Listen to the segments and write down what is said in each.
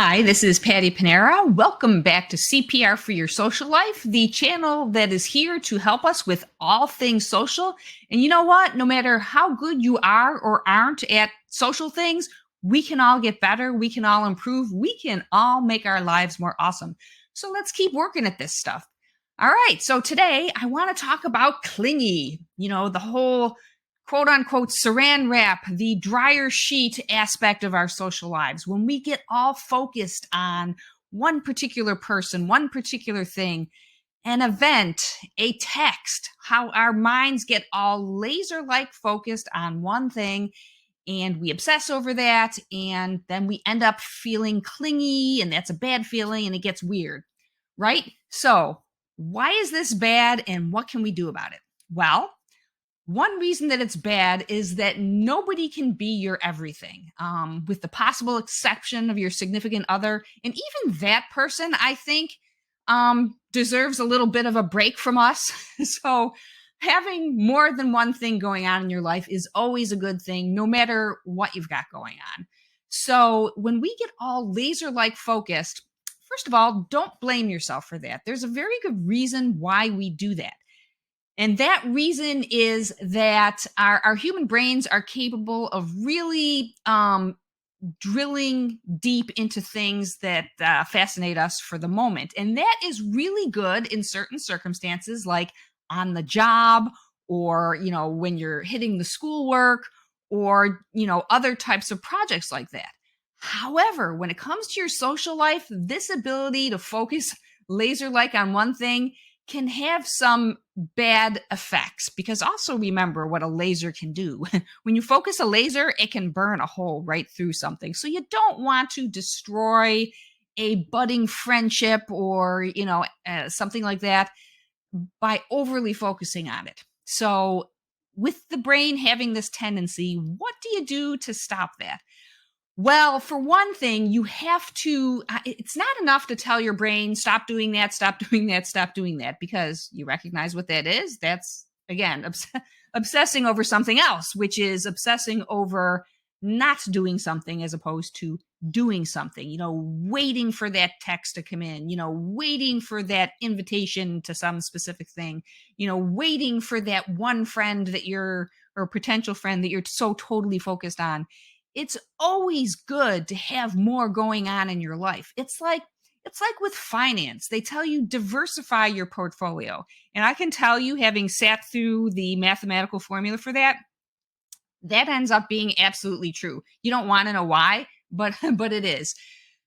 Hi, this is Patty Panera. Welcome back to CPR for Your Social Life, the channel that is here to help us with all things social. And you know what? No matter how good you are or aren't at social things, we can all get better. We can all improve. We can all make our lives more awesome. So let's keep working at this stuff. All right. So today I want to talk about clingy, the whole quote unquote saran wrap, the dryer sheet aspect of our social lives. When we get all focused on one particular person, one particular thing, an event, a text, how our minds get all laser like focused on one thing and we obsess over that. And then we end up feeling clingy, and that's a bad feeling and it gets weird, right? So, why is this bad and what can we do about it? Well, one reason that it's bad is that nobody can be your everything, with the possible exception of your significant other. And even that person, I think, deserves a little bit of a break from us. So, having more than one thing going on in your life is always a good thing, no matter what you've got going on. So, when we get all laser like focused, first of all, don't blame yourself for that. There's a very good reason why we do that. And that reason is that our human brains are capable of really drilling deep into things that fascinate us for the moment. And that is really good in certain circumstances, like on the job, or, when you're hitting the schoolwork, or, other types of projects like that. However, when it comes to your social life, this ability to focus laser like on one thing can have some bad effects, because also remember what a laser can do. When you focus a laser, it can burn a hole right through something. So you don't want to destroy a budding friendship or, something like that by overly focusing on it. So with the brain having this tendency, what do you do to stop that? Well, for one thing, you have to, it's not enough to tell your brain, stop doing that, stop doing that, stop doing that, because you recognize what that is. That's, again, obsessing over something else, which is obsessing over not doing something as opposed to doing something, waiting for that text to come in, waiting for that invitation to some specific thing, waiting for that one friend that or potential friend that you're so totally focused on. It's always good to have more going on in your life. It's like with finance. They tell you diversify your portfolio. And I can tell you, having sat through the mathematical formula for that, that ends up being absolutely true. You don't want to know why, but but it is.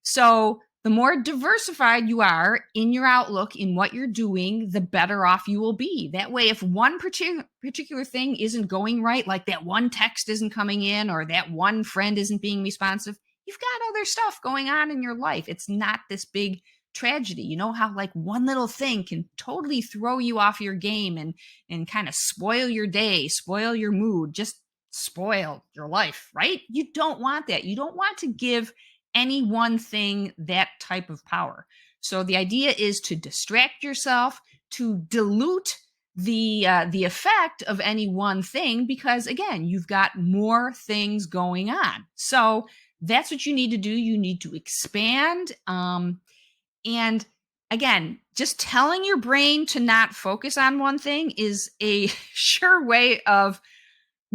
So the more diversified you are in your outlook, in what you're doing, the better off you will be. That way, if one particular thing isn't going right, like that one text isn't coming in or that one friend isn't being responsive, you've got other stuff going on in your life. It's not this big tragedy. You know how like one little thing can totally throw you off your game and kind of spoil your day, spoil your mood, just spoil your life, right? You don't want that. You don't want to give any one thing that type of power. So the idea is to distract yourself, to dilute the effect of any one thing, because again, you've got more things going on. So that's what you need to do. You need to expand. And again, just telling your brain to not focus on one thing is a sure way of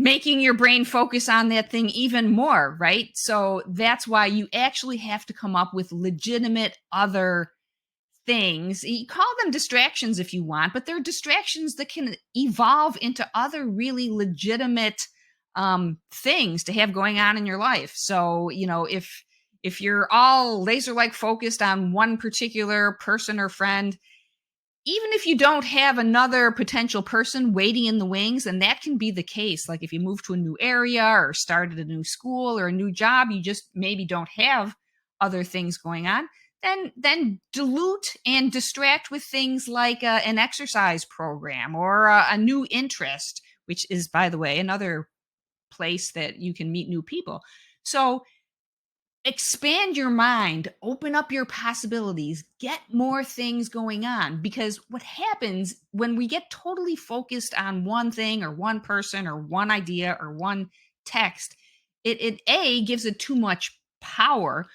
making your brain focus on that thing even more, right? So that's why you actually have to come up with legitimate other things. You call them distractions if you want, but they're distractions that can evolve into other really legitimate things to have going on in your life. So, if you're all laser like focused on one particular person or friend, even if you don't have another potential person waiting in the wings, and that can be the case, like if you move to a new area or started a new school or a new job, you just maybe don't have other things going on, then dilute and distract with things like an exercise program or a new interest, which is, by the way, another place that you can meet new people. So expand your mind, open up your possibilities, get more things going on. Because what happens when we get totally focused on one thing or one person or one idea or one text, it A, gives it too much power,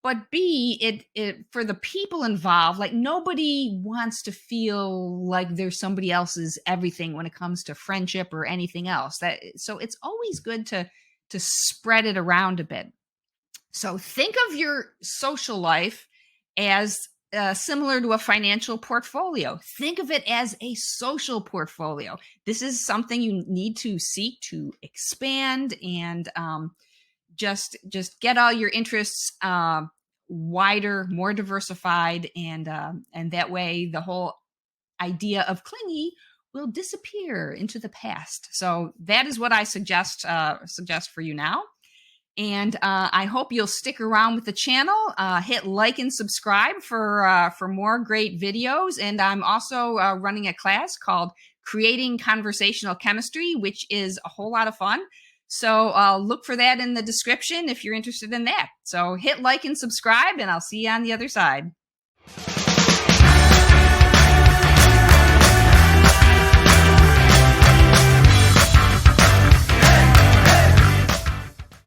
but B, it for the people involved, like nobody wants to feel like there's somebody else's everything when it comes to friendship or anything else. That so it's always good to spread it around a bit. So think of your social life as similar to a financial portfolio. Think of it as a social portfolio. This is something you need to seek to expand and just get all your interests wider, more diversified, and that way the whole idea of clingy will disappear into the past. So that is what I suggest for you now. And I hope you'll stick around with the channel. Hit like and subscribe for more great videos. And I'm also running a class called Creating Conversational Chemistry, which is a whole lot of fun. So look for that in the description if you're interested in that. So hit like and subscribe, and I'll see you on the other side.